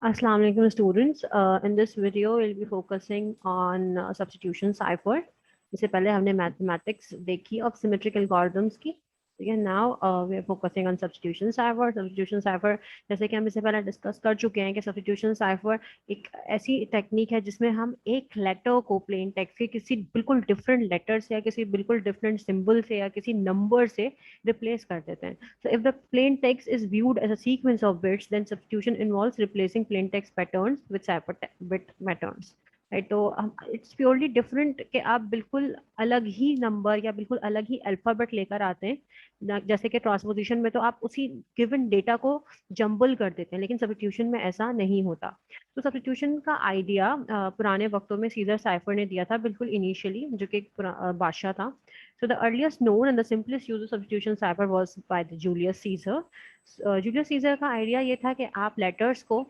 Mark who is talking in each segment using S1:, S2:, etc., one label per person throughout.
S1: Assalamu alaikum students. In this video, we'll be focusing on substitution cipher. इससे पहले हमने mathematics देखी of symmetric algorithms की. ठीक है. Now we are focusing on substitution cipher. Substitution cipher जैसे कि हम इससे पहले डिस्कस कर चुके हैं कि सब्स्टिट्यूशन साइफर एक ऐसी टेक्निक है जिसमें हम एक लेटर को प्लेन टेक्स्ट के किसी बिल्कुल डिफरेंट लेटर से या किसी बिल्कुल डिफरेंट सिंबल से या किसी नंबर से रिप्लेस कर देते हैं. So if the plain text is viewed as a sequence of bits, then substitution involves replacing plain text patterns with cipher bit patterns. Right. तो इट्स प्योरली डिफरेंट कि आप बिल्कुल अलग ही नंबर या बिल्कुल अलग ही अल्फाबेट लेकर आते हैं. जैसे कि ट्रांसपोजिशन में तो आप उसी गिवन डेटा को जंबल कर देते हैं, लेकिन सब्स्टिट्यूशन में ऐसा नहीं होता. तो सब्स्टिट्यूशन का आइडिया पुराने वक्तों में सीजर साइफर ने दिया था, बिल्कुल इनिशियली, जो कि एक बादशाह था. So the earliest known and the simplest use of substitution cipher was by the Julius Caesar. Julius Caesar का आइडिया ये था कि आप लेटर्स को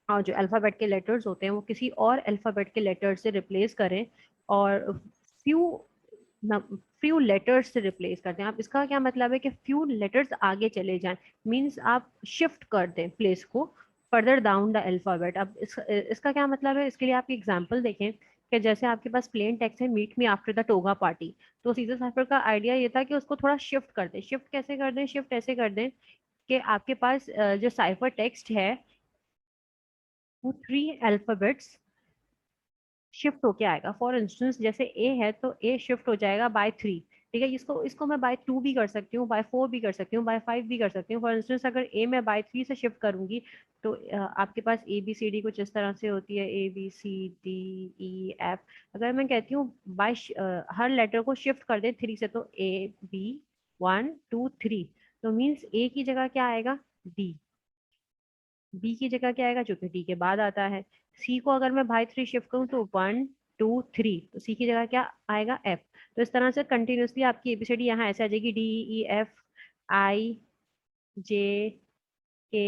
S1: और जो अल्फ़ाबेट के लेटर्स होते हैं वो किसी और अल्फ़ाबेट के लेटर से रिप्लेस करें और फ्यू लेटर्स से रिप्लेस करते हैं. आप इसका क्या मतलब है कि फ्यू लेटर्स आगे चले जाएं, मींस आप शिफ्ट कर दें प्लेस को फर्दर डाउन द अल्फ़ाबेट. अब इसका क्या मतलब है, इसके लिए आप एग्जांपल देखें कि जैसे आपके पास प्लेन टेक्स्ट है meet me after the toga party. तो सीजर साइफर का आइडिया ये था कि उसको थोड़ा शिफ्ट कर दें. शिफ्ट कैसे कर दें? शिफ्ट ऐसे कर दें कि आपके पास जो साइफर टेक्स्ट है वो 3 अल्फाबेट्स शिफ्ट होके आएगा. फॉर इंस्टेंस जैसे ए है तो ए शिफ्ट हो जाएगा बाय 3. ठीक है. इसको इसको मैं बाय 2 भी कर सकती हूँ, बाय 4 भी कर सकती हूँ, बाय 5 भी कर सकती हूँ. फॉर इंस्टेंस अगर ए मैं बाय 3 से शिफ्ट करूंगी तो आपके पास ए बी सी डी कुछ इस तरह से होती है, A B C D E F. अगर मैं कहती हूँ बाय हर लेटर को शिफ्ट कर दे 3 से, तो ए बी 1 2 3, तो मीन्स ए की जगह क्या आएगा? डी. बी की जगह क्या आएगा? जो कि डी के बाद आता है. सी को अगर मैं बाय 3 शिफ्ट करूँ तो 1 2 3, तो सी की जगह क्या आएगा? एफ. तो इस तरह से कंटिन्यूसली आपकी एबीसीडी यहाँ ऐसे आ जाएगी, D E F I J K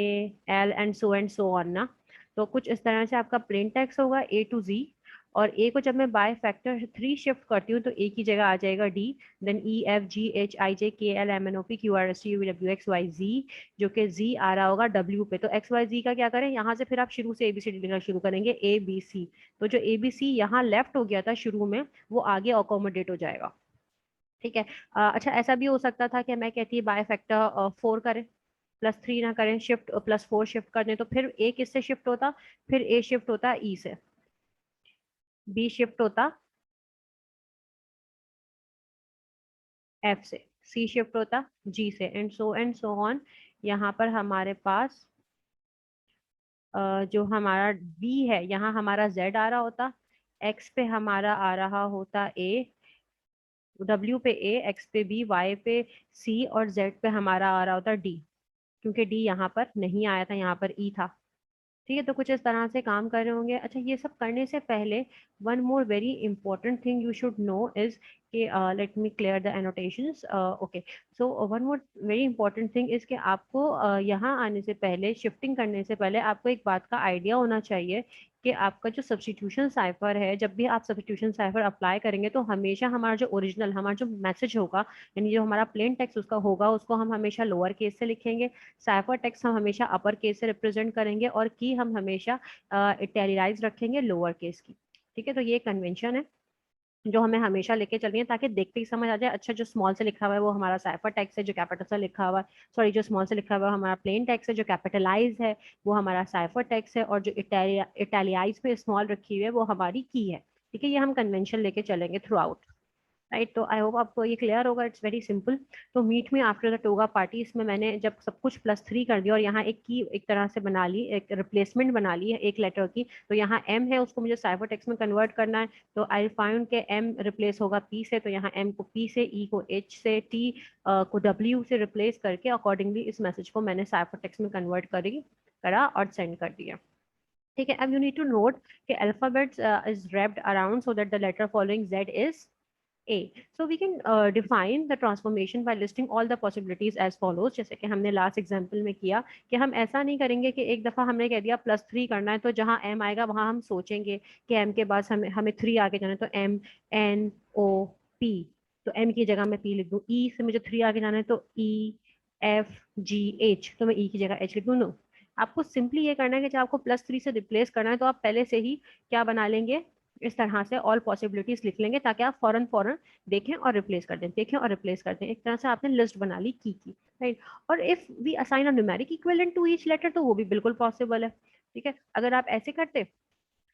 S1: L and so on ना. तो कुछ इस तरह से आपका प्लेन टेक्स्ट होगा ए टू जी. और ए को जब मैं बाय फैक्टर 3 शिफ्ट करती हूँ तो ए की जगह आ जाएगा D. Then E F G H I J K L M N O P Q R S T U V W X Y Z, जो कि जी आ रहा होगा डब्ल्यू पे. तो एक्स वाई जी का क्या करें, यहाँ से फिर आप शुरू से एबीसीडी लिखना शुरू करेंगे, ए बी सी. तो जो ए बी सी यहाँ लेफ्ट हो गया था शुरू में, वो आगे अकोमोडेट हो जाएगा. ठीक है. अच्छा, ऐसा भी हो सकता था कि मैं कहती बाय फैक्टर 4 करें, +3 ना करें, शिफ्ट +4 शिफ्ट कर दें. तो फिर ए किससे शिफ्ट होता? फिर ए शिफ्ट होता ई से, बी शिफ्ट होता एफ से, सी शिफ्ट होता जी से, एंड सो ऑन. यहाँ पर हमारे पास जो हमारा बी है, यहाँ हमारा जेड आ रहा होता, एक्स पे हमारा आ रहा होता ए, डब्ल्यू पे ए, एक्स पे बी, वाई पे सी और जेड पे हमारा आ रहा होता डी, क्योंकि डी यहाँ पर नहीं आया था, यहाँ पर ई था. ठीक है. तो कुछ इस तरह से काम कर रहे होंगे. अच्छा, ये सब करने से पहले one more very important thing you should know is कि let me clear the annotations. Okay. So one more very important thing is कि आपको यहाँ आने से पहले, शिफ्टिंग करने से पहले, आपको एक बात का आइडिया होना चाहिए कि आपका जो सब्स्टिट्यूशन साइफर है, जब भी आप सब्स्टिट्यूशन साइफर अप्लाई करेंगे तो हमेशा हमारा जो ओरिजिनल, हमारा जो मैसेज होगा, यानी जो हमारा प्लेन टेक्स्ट उसका होगा, उसको हम हमेशा लोअर केस से लिखेंगे. साइफर टेक्स्ट हम हमेशा अपर केस से रिप्रेजेंट करेंगे और की हम हमेशा इटैलिकाइज रखेंगे लोअर केस की. ठीक है. तो ये कन्वेंशन है जो हमें हमेशा लेके चलनी है, ताकि देखते ही समझ आ जाए, अच्छा जो स्मॉल से लिखा हुआ है वो हमारा साइफर टेक्स्ट है, जो कैपिटल से लिखा हुआ है, सॉरी, जो स्मॉल से लिखा हुआ है हमारा प्लेन टेक्स्ट है, जो कैपिटलाइज है वो हमारा साइफर टेक्स्ट है, और जो इटैलियाइज पे स्मॉल रखी हुई है वो हमारी की है. ठीक है. ये हम कन्वेंशन लेके चलेंगे थ्रू आउट. राइट. तो आई होप आपको ये क्लियर होगा. It's very simple. तो मीट में आफ्टर द टोगा पार्टी, इसमें मैंने जब सब कुछ +3 कर दिया और यहाँ एक की एक तरह से बना ली, एक रिप्लेसमेंट बना ली है एक लेटर की. तो यहाँ एम है, उसको मुझे साइफर टेक्स्ट में कन्वर्ट करना है. तो आई फाइंड के एम रिप्लेस होगा पी से, तो यहाँ एम को पी से, ई को एच से, टी को डब्ल्यू से रिप्लेस करके अकॉर्डिंगली इस मैसेज को मैंने साइफर टेक्स्ट में कन्वर्ट करा और सेंड कर दिया. ठीक है. अब यू नीड टू नोट कि alphabets is wrapped around so that the letter following Z is A. So we can define the transformation by listing all the possibilities as follows. जैसे कि हमने लास्ट एग्जांपल में किया कि हम ऐसा नहीं करेंगे कि एक दफ़ा हमने कह दिया +3 करना है तो जहाँ M आएगा वहाँ हम सोचेंगे कि M के बाद हमें हमें 3 आगे जाना है, तो M N O P, तो M की जगह मैं P लिख दूँ. E से मुझे 3 आगे जाना है तो E F G H, तो मैं E की जगह H लिख दूँ. नो. आपको सिंपली ये करना है कि जब आपको +3 से रिप्लेस करना है तो आप पहले से ही क्या बना लेंगे, इस तरह से ऑल पॉसिबिलिटीज लिख लेंगे, ताकि आप फौरन फौरन देखें और रिप्लेस कर दें, देखें और रिप्लेस कर दें। एक तरह से आपने लिस्ट बना ली की, राइट। और if we assign a numeric equivalent to each letter, तो वो भी बिल्कुल पॉसिबल है, ठीक है। अगर आप ऐसे करते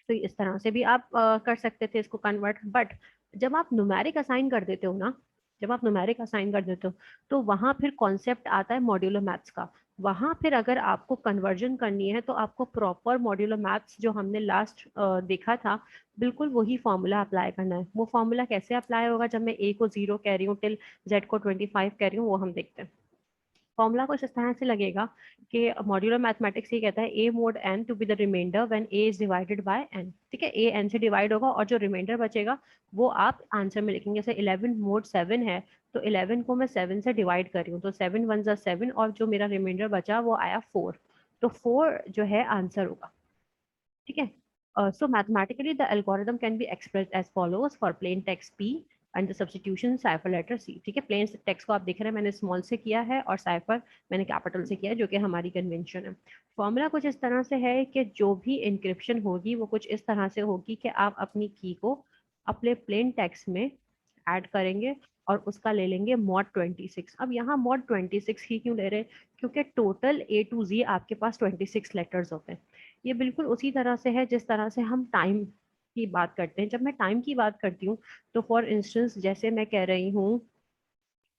S1: तो इस तरह से भी आप कर सकते थे इसको कन्वर्ट। बट जब आप न्यूमेरिक असाइन कर देते हो ना, जब आप न्यूमेरिक असाइन कर देते हो, तो वहां फिर कॉन्सेप्ट आता है मॉड्यूलर मैथ्स का। वहां फिर अगर आपको कन्वर्जन करनी है तो आपको प्रॉपर मॉड्यूलर मैथ्स जो हमने लास्ट देखा था, बिल्कुल वही फॉर्मूला अप्लाई करना है। वो फॉर्मूला कैसे अप्लाई होगा, जब मैं ए को 0 कह रही हूँ टिल जेड को 25 कह रही हूँ, वो हम देखते हैं। फॉर्मूला कुछ इस तरह से लगेगा कि मॉड्यूलर मैथमेटिक्स ये कहता है A mod N to B the remainder when A is divided by N, ठीक है। ए एन से डिवाइड होगा और जो रिमाइंडर बचेगा वो आप आंसर में लिखेंगे। जैसे 11 मोड 7 है, तो 11 को मैं 7 से डिवाइड कर रही हूँ, तो 7 वन जा 7, और जो मेरा रिमाइंडर बचा वो आया 4, तो 4 जो है आंसर होगा, ठीक है। So mathematically the algorithm can be expressed as follows for plain text P and the substitution cipher letter C, ठीक है। plain text को आप देख रहे हैं मैंने स्मॉल से किया है और cipher मैंने कैपिटल से किया है, जो कि हमारी कन्वेंशन है। फॉर्मूला कुछ इस तरह से है कि जो भी इंक्रिप्शन होगी वो कुछ इस तरह से होगी कि आप अपनी की को अपने प्लेन टेक्स्ट में ऐड करेंगे और उसका ले लेंगे मॉड 26। अब यहाँ मॉड 26 ही क्यों ले रहे हैं, क्योंकि टोटल ए टू जी आपके पास 26 लेटर्स होते हैं। ये बिल्कुल उसी तरह से है जिस तरह से हम टाइम की बात करते हैं। जब मैं टाइम की बात करती हूँ तो फॉर इंस्टेंस जैसे मैं कह रही हूँ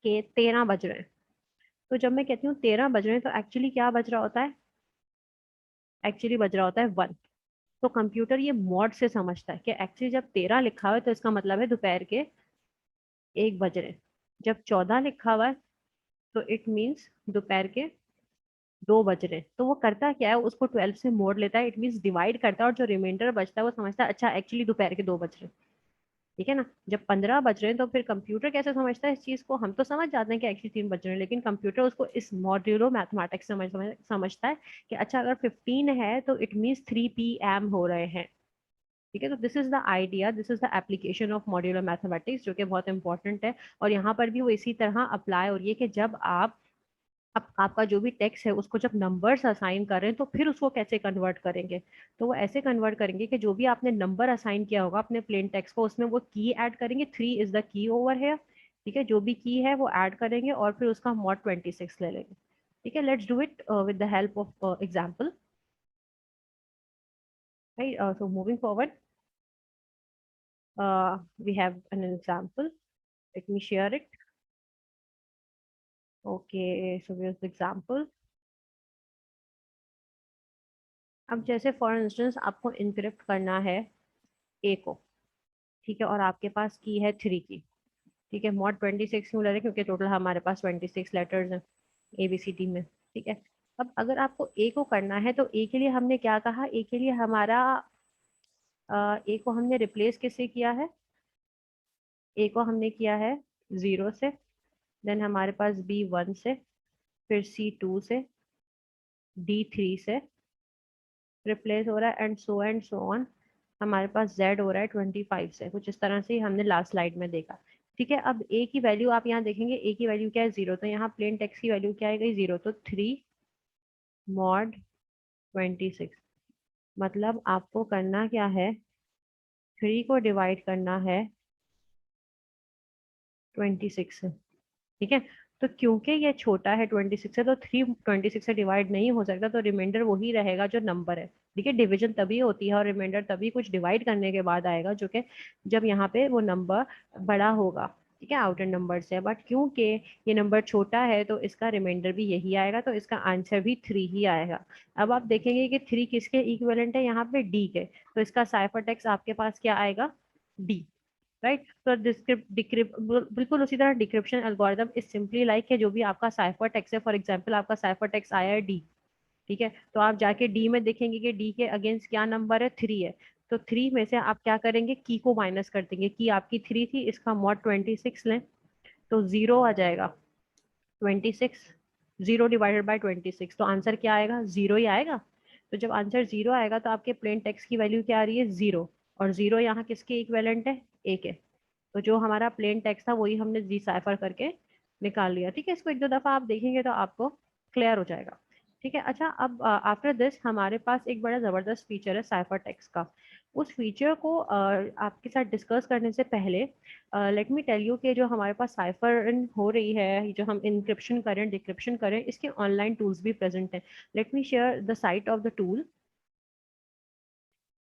S1: कि 13 बज रहे हैं, तो जब मैं कहती हूँ 13 बज रहे हैं तो एक्चुअली क्या बज रहा होता है, एक्चुअली बज रहा होता है 1। तो कंप्यूटर ये मॉड से समझता है कि एक्चुअली जब 13 लिखा हुआ है तो इसका मतलब है दोपहर के 1 बज रहे हैं। जब 14 लिखा हुआ है तो इट मीन्स दोपहर के 2 बज रहे हैं। तो वो करता क्या है, उसको 12 से मोड़ लेता है, इट मीन्स डिवाइड करता है, और जो रिमाइंडर बचता है वो समझता है अच्छा एक्चुअली दोपहर के 2 बज रहे हैं, ठीक है ना। जब 15 बज रहे हैं तो फिर कंप्यूटर कैसे समझता है इस चीज को, हम तो समझ जाते हैं कि एक्चुअली 3 बज रहे हैं, लेकिन कंप्यूटर उसको इस मॉड्यूलो मैथमेटिक्स समझता है कि अच्छा अगर 15 है तो इट मीन्स 3 PM हो रहे हैं, ठीक है। तो this is the idea, this is the application of modular mathematics, जो कि बहुत इंपॉर्टेंट है। और यहाँ पर भी वो इसी तरह अप्लाई हो रही है कि जब आप आपका जो भी टेक्स्ट है उसको जब नंबर्स असाइन करें तो फिर उसको कैसे कन्वर्ट करेंगे। तो वो ऐसे कन्वर्ट करेंगे कि जो भी आपने नंबर असाइन किया होगा अपने प्लेन टेक्स्ट को, उसमें वो की ऐड करेंगे, 3 इज द की ओवर है, ठीक है। जो भी की है वो ऐड करेंगे और फिर उसका मॉड 26 ले लेंगे, ठीक है। Let's do it with the help of example, right. So moving forward, we have an example. Let me share it. Okay, so here's the example. अब जैसे फॉर इंस्टेंस आपको इनक्रिप्ट करना है ए को, ठीक है, और आपके पास की है 3 की, ठीक है। मॉड 26 क्यों ले रहे हैं, क्योंकि टोटल हमारे पास 26 लेटर्स हैं ABCD में, ठीक है। अब अगर आपको ए को करना है तो ए के लिए हमने क्या कहा, ए के लिए हमारा ए को हमने रिप्लेस किससे किया है, ए को हमने किया है 0 से, देन हमारे पास बी 1 से, फिर सी 2 से, डी 3 से रिप्लेस हो रहा है, एंड सो ऑन। हमारे पास z हो रहा है 25 से, कुछ इस तरह से ही हमने लास्ट स्लाइड में देखा, ठीक है। अब a की वैल्यू आप यहाँ देखेंगे, a की वैल्यू क्या है 0, तो यहाँ प्लेन टेक्स्ट की वैल्यू क्या आएगी 0, तो 3 मॉड 26। मतलब आपको करना क्या है, 3 को डिवाइड करना है 26 से, ठीक है। तो क्योंकि ये छोटा है 26 से, तो 3 26 से डिवाइड नहीं हो सकता, तो रिमाइंडर वही रहेगा जो नंबर है, ठीक है। डिवीजन तभी होती है और रिमाइंडर तभी कुछ डिवाइड करने के बाद आएगा, जो कि जब यहाँ पे वो नंबर बड़ा होगा, ठीक है, आउटर नंबर से। बट क्योंकि ये नंबर छोटा है तो इसका रिमाइंडर भी यही आएगा, तो इसका आंसर भी 3 ही आएगा। अब आप देखेंगे कि 3 किसके इक्विवेलेंट है, यहाँ पे डी के, तो इसका साइफर टेक्स्ट आपके पास क्या आएगा, डी, राइट। तो बिल्कुल उसी तरह decryption algorithm is simply like है, जो भी आपका साइफर टेक्स्ट है, फॉर एग्जांपल आपका साइफर टेक्स्ट आया है डी, ठीक है, तो आप जाके डी में देखेंगे कि डी के अगेंस्ट क्या नंबर है, 3 है। तो 3 में से आप क्या करेंगे, की को माइनस कर देंगे, की आपकी 3 थी, इसका मॉड 26 लें तो 0 आ जाएगा, 26, 0 डिवाइडेड बाई 26, तो आंसर क्या आएगा, 0 ही आएगा। तो जब आंसर 0 आएगा तो आपके प्लेन टेक्स्ट की वैल्यू क्या आ रही है, 0, और 0 यहाँ किसके इक्विवेलेंट है, ए के। तो जो हमारा प्लेन टेक्स्ट था वही हमने डिसाइफर करके निकाल लिया, ठीक है। इसको एक दो दफा आप देखेंगे तो आपको क्लियर हो जाएगा। ठीक है। अच्छा, अब आफ्टर दिस हमारे पास एक बड़ा जबरदस्त फीचर है साइफर टेक्स्ट का। उस फीचर को आपके साथ डिस्कस करने से पहले लेट मी टेल यू कि जो हमारे पास साइफर हो रही है, जो हम इंक्रिप्शन करें डिक्रिप्शन करें, इसके ऑनलाइन टूल्स भी प्रेजेंट हैं। Let me share the site of the tool.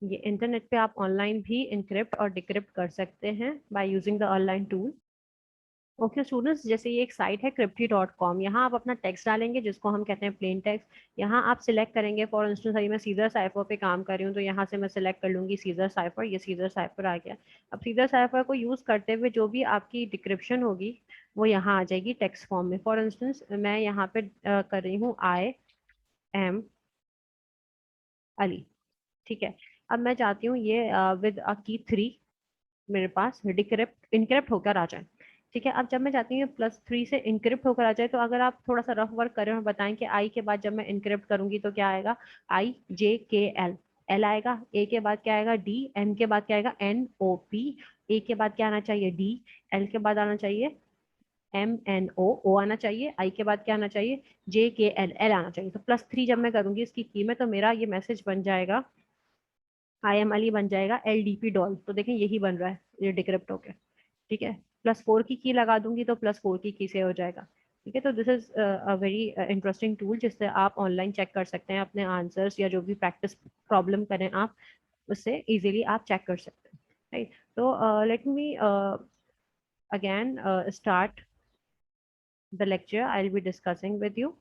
S1: ये इंटरनेट पे आप ऑनलाइन भी इनक्रिप्ट और डिक्रिप्ट कर सकते हैं by using the online tool. Okay students, जैसे ये एक साइट है crypti.com, यहाँ आप अपना टेक्स्ट डालेंगे जिसको हम कहते हैं प्लेन टेक्स्ट। यहाँ आप सिलेक्ट करेंगे, फॉर इंस्टेंस अभी मैं सीजर साइफर पे काम कर रही हूँ तो यहाँ से मैं सिलेक्ट कर लूंगी सीजर साइफर। ये सीजर साइफर आ गया। अब सीजर साइफर को यूज करते हुए जो भी आपकी डिक्रिप्शन होगी वो यहाँ आ जाएगी टेक्स्ट फॉर्म में। फॉर इंस्टेंस मैं यहाँ पे कर रही हूँ आई एम अली। ठीक है। अब मैं चाहती हूँ ये विद अ की 3 मेरे पास डिक्रिप्ट इनक्रिप्ट होकर आ जाए। ठीक है। अब जब मैं चाहती हूँ +3 से इनक्रिप्ट होकर आ जाए, तो अगर आप थोड़ा सा रफ वर्क करें और बताएं कि आई के बाद जब मैं इनक्रिप्ट करूंगी तो क्या आएगा, IJKL, एल आएगा, ए के बाद क्या आएगा डी, एन के बाद क्या आएगा NOP, ए के बाद क्या आना चाहिए डी, एल के बाद आना चाहिए MNO, ओ आना चाहिए, आई के बाद क्या आना चाहिए JKL, एल आना चाहिए। तो +3 जब मैं करूंगी इसकी की में, तो मेरा ये मैसेज बन जाएगा, IM अली बन जाएगा LDP डॉल। तो देखें यही बन रहा है ये डिक्रिप्ट होके। ठीक है। +4 की लगा दूंगी तो +4 की से हो जाएगा। ठीक है। तो this is a very interesting tool जिससे आप ऑनलाइन चेक कर सकते हैं अपने आंसर्स, या जो भी प्रैक्टिस प्रॉब्लम करें आप, उससे इजीली आप चेक कर सकते हैं। राइट। तो let me again start the lecture I will be discussing with you.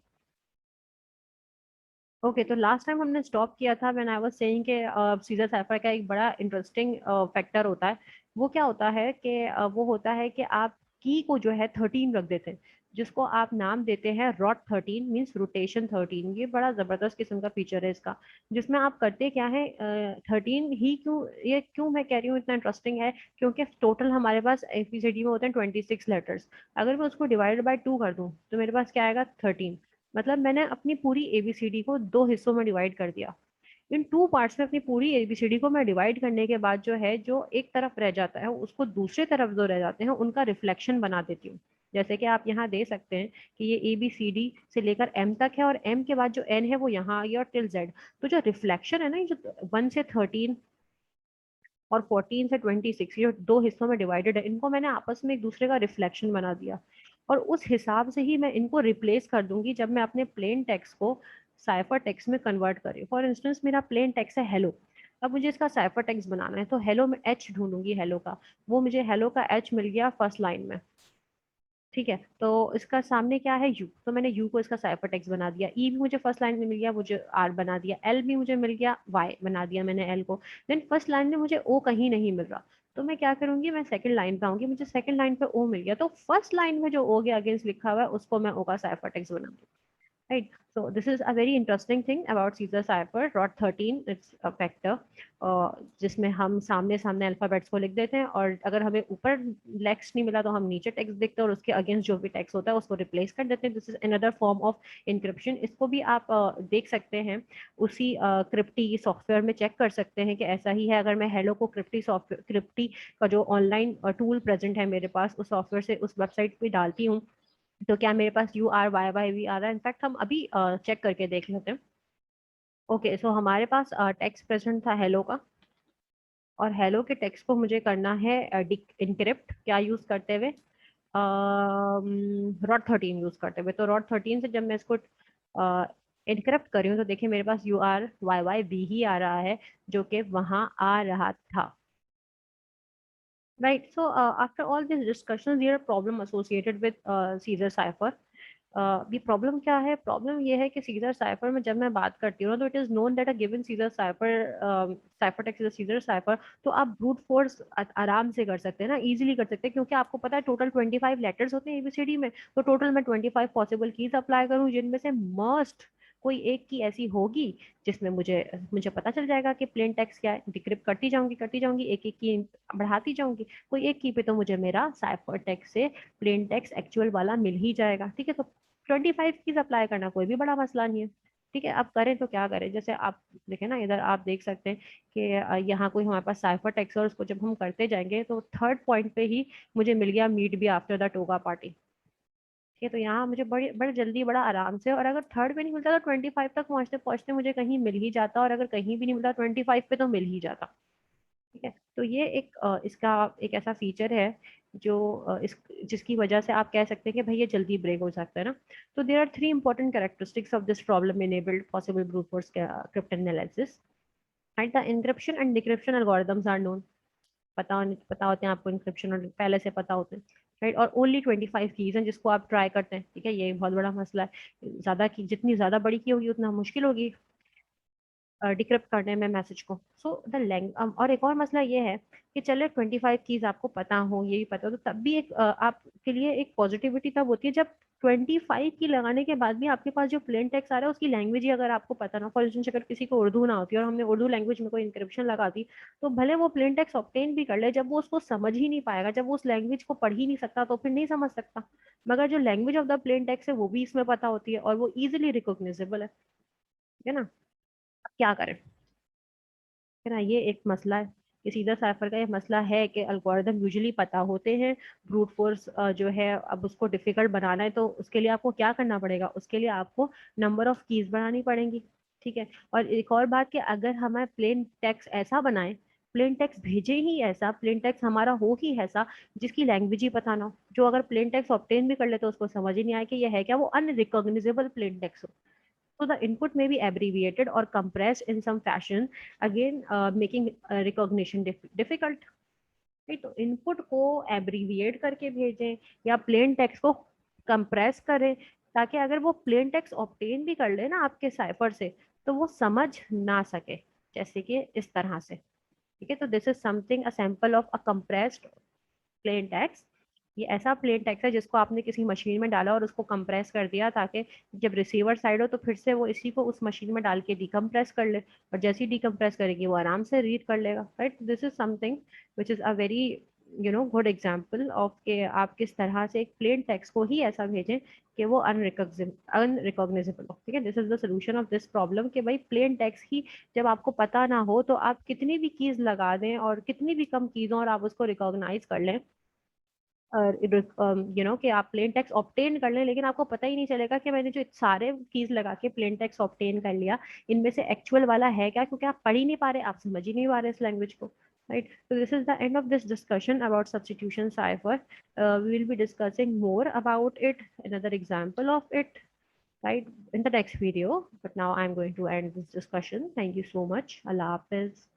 S1: Okay, तो लास्ट टाइम हमने स्टॉप किया था व्हेन आई वाज सेइंग कि सीजर साइफर का एक बड़ा इंटरेस्टिंग फैक्टर होता है। वो क्या होता है कि वो होता है कि आप की को जो है 13 रख देते हैं, जिसको आप नाम देते हैं ROT 13, मीन्स रोटेशन 13। ये बड़ा जबरदस्त किस्म का फीचर है इसका, जिसमें आप करते क्या है 13 ही क्यों, ये क्यों मैं कह रही हूँ इतना इंटरेस्टिंग है, क्योंकि टोटल हमारे पास ABCD में होते हैं 26 लेटर्स। अगर मैं उसको डिवाइड बाय 2 कर दूं तो मेरे पास क्या आएगा 13। मतलब मैंने अपनी पूरी एबीसीडी को 2 हिस्सों में डिवाइड कर दिया। इन 2 पार्ट्स में अपनी पूरी एबीसीडी को मैं डिवाइड करने के बाद जो है, जो एक तरफ रह जाता है उसको दूसरे तरफ जो रह जाते हैं उनका रिफ्लेक्शन बना देती हूँ। जैसे कि आप यहाँ दे सकते हैं कि ये ABCD से लेकर M तक है, और M के बाद जो N है वो यहाँ आ गया, और टिल Z। तो जो रिफ्लेक्शन है ना, ये जो 1 से 13 और 14 से 26, ये 2 हिस्सों में डिवाइडेड है, इनको मैंने आपस में एक दूसरे का रिफ्लेक्शन बना दिया। और उस हिसाब से ही मैं इनको रिप्लेस कर दूंगी जब मैं अपने प्लेन टेक्स्ट को साइफर टेक्स्ट में कन्वर्ट करी। फॉर इंस्टेंस मेरा प्लेन टेक्स्ट है हेलो, अब मुझे इसका साइफर टेक्स्ट बनाना है, तो हेलो में H ढूंढूंगी हेलो का। वो मुझे हेलो का H मिल गया फर्स्ट लाइन में। ठीक है। तो इसका सामने क्या है यू, तो मैंने यू को इसका साइफर टेक्स्ट बना दिया। ई भी मुझे फर्स्ट लाइन में मिल गया, मुझे आर बना दिया। एल भी मुझे मिल गया, वाई बना दिया मैंने एल को। देन फर्स्ट लाइन में मुझे ओ कहीं नहीं मिल रहा, तो मैं क्या करूंगी, मैं सेकंड लाइन पे आऊंगी, मुझे सेकंड लाइन पे ओ मिल गया, तो फर्स्ट लाइन में जो ओ के अगेंस्ट लिखा हुआ है उसको मैं ओ का साइफर टेक्स्ट बनाऊंगी। Right. So this is a very interesting thing about Caesar cipher. ROT 13, it's a factor जिसमें हम सामने सामने अल्फाबेट्स को लिख देते हैं, और अगर हमें ऊपर टेक्स्ट नहीं मिला तो हम नीचे टेक्स्ट देखते हैं और उसके अगेंस्ट जो भी टेक्स्ट होता है उसको रिप्लेस कर देते हैं। This is another form of encryption. इसको भी आप देख सकते हैं उसी क्रिप्टी सॉफ्टवेयर में चेक कर सकते हैं कि ऐसा ही है। अगर मैं हेलो को क्रिप्टी सॉफ्टवेयर, क्रिप्टी का जो ऑनलाइन टूल प्रेजेंट है मेरे पास, उस सॉफ्टवेयर से उस वेबसाइट पे डालती हूँ, तो क्या मेरे पास URYYV आ रहा है। इनफैक्ट हम अभी चेक करके देख लेते हैं। ओके, सो हमारे पास टेक्स्ट प्रेजेंट था हेलो का, और हेलो के टेक्स्ट को मुझे करना है इनक्रिप्ट, क्या यूज करते हुए, ROT 13 यूज करते हुए। तो ROT 13 से जब मैं इसको इनक्रिप्ट कर रही हूँ तो देखिए मेरे पास URYYV ही आ रहा है, जो कि वहां आ रहा था। Right. So after all these discussions, there are problem associated with Caesar cipher. ये प्रॉब्लम क्या है, प्रॉब्लम ये है कि सीजर साइफर में जब मैं बात करती हूँ ना, तो it is known that a given scissor cipher cipher text is scissor cipher. तो आप ब्रूट फोर्स आराम से कर सकते हैं ना, इजीली कर सकते हैं, क्योंकि आपको पता है टोटल 25 लेटर्स होते हैं एबीसीडी में। तो टोटल मैं 25 पॉसिबल कीज अप्लाई करूँ, जिनमें से मस्ट कोई एक की ऐसी होगी जिसमें मुझे मुझे पता चल जाएगा कि प्लेन टेक्स्ट क्या है। डिक्रिप्ट करती जाऊंगी एक एक की बढ़ाती जाऊंगी, कोई एक की पे तो मुझे मेरा साइफर टेक्स्ट से प्लेन टेक्स्ट एक्चुअल वाला मिल ही जाएगा। ठीक है। तो 25 की अप्लाई करना कोई भी बड़ा मसला नहीं है। ठीक है। अब करें तो क्या करें, जैसे आप देखें ना, इधर आप देख सकते हैं कि यहाँ कोई हमारे पास साइफर टेक्स्ट, और उसको जब हम करते जाएंगे तो थर्ड पॉइंट पे ही मुझे मिल गया meet be after the toga party. ठीक है, तो यहाँ मुझे बड़े बड़े जल्दी बड़ा आराम से, और अगर थर्ड पे नहीं मिलता तो 25 तक पहुंचते पहुंचते मुझे कहीं मिल ही जाता, और अगर कहीं भी नहीं मिलता 25 पे तो मिल ही जाता। ठीक है, तो ये एक इसका एक ऐसा फीचर है जो इस जिसकी वजह से आप कह सकते हैं कि भाई ये जल्दी ब्रेक हो सकता है ना। तो there are three important characteristics of this problem enabled possible brute force cryptanalysis, and the encryption and decryption algorithms are known. पता होते हैं आपको, इंक्रिप्शन और पहले से पता होते हैं, राइट। और ओनली 25 कीज हैं जिसको आप ट्राई करते हैं। ठीक है, ये बहुत बड़ा मसला है, ज्यादा की जितनी ज्यादा बड़ी की होगी उतना मुश्किल होगी डिक्रिप्ट करने में मैसेज को। सो द लैंग और एक और मसला ये है कि चले 25 कीज आपको पता हो, ये भी पता हो, तो तब भी एक आपके लिए एक पॉजिटिविटी तब होती है जब 25 की लगाने के बाद भी आपके पास जो प्लेन टेक्स्ट आ रहा है उसकी लैंग्वेज ही अगर आपको पता ना। फॉर इंस्टेंस अगर किसी को उर्दू ना होती और हमने उर्दू लैंग्वेज में कोई इंक्रिप्शन लगा दी, तो भले वो प्लेन टेक्स्ट ऑब्टेन भी कर ले, जब वो उसको समझ ही नहीं पाएगा, जब वो उस लैंग्वेज को पढ़ ही नहीं सकता तो फिर नहीं समझ सकता। मगर जो language of the plane text है वो भी इसमें पता होती है और वो इजिली रिकॉग्नाइजेबल है ना। क्या करें, है ना, ये एक मसला है। ये सीधा साइफर का एक मसला है कि एल्गोरिदम यूजुअली पता होते हैं, ब्रूट फोर्स जो है अब उसको डिफिकल्ट बनाना है तो उसके लिए आपको क्या करना पड़ेगा, उसके लिए आपको नंबर ऑफ कीज बढ़ानी पड़ेंगी। ठीक है, और एक और बात कि अगर हमें प्लेन टेक्स्ट ऐसा बनाए, प्लेन टेक्स्ट भेजे ही ऐसा, प्लेन टेक्स्ट हमारा हो ही ऐसा जिसकी लैंग्वेज ही पता ना हो, जो अगर प्लेन टेक्स्ट ऑब्टेन भी कर ले तो उसको समझ ही नहीं आए कि ये है क्या, वो अनरिकॉग्नाइजेबल प्लेन टेक्स्ट हो। So the input may be abbreviated or compressed in some fashion, again making recognition difficult. right? तो इनपुट को एब्रीविएट करके भेजें या प्लेन टेक्स्ट को कंप्रेस करें, ताकि अगर वो प्लेन टेक्स्ट ऑब्टेन भी कर ले ना आपके साइफर से तो वो समझ ना सके, जैसे कि इस तरह से। ठीक है, तो this is something a sample of a compressed plain text. ये ऐसा प्लेन टेक्स्ट है जिसको आपने किसी मशीन में डाला और उसको कंप्रेस कर दिया, ताकि जब रिसीवर साइड हो तो फिर से वो इसी को उस मशीन में डाल के डिकम्प्रेस कर ले, और जैसे ही डिकम्प्रेस करेगी वो आराम से रीड कर लेगा। Right, this is something which is a very good example of के आप किस तरह से एक प्लेन टेक्स्ट को ही ऐसा भेजें कि वो अनरिकॉग्नाइजेबल हो। ठीक है, this is the solution of this problem कि भाई प्लेन टेक्स्ट ही जब आपको पता ना हो तो आप कितनी भी कीज लगा दें और कितनी भी कम कीज हो और आप उसको रिकॉग्नाइज कर लें, कि आप प्लेन टेक्स्ट ऑब्टेन कर लें, लेकिन आपको पता ही नहीं चलेगा कि मैंने जो सारे कीज लगा के प्लेन टेक्स्ट ऑब्टेन कर लिया इनमें से एक्चुअल वाला है क्या, क्योंकि आप पढ़ ही नहीं पा रहे, आप समझ ही नहीं पा रहे इस लैंग्वेज को। Right, so this is the end of this discussion about substitution cipher. We will be discussing more about it, another example of it, right, in the next video. But now I'm going to end this discussion. Thank you so much. Allah Hafiz.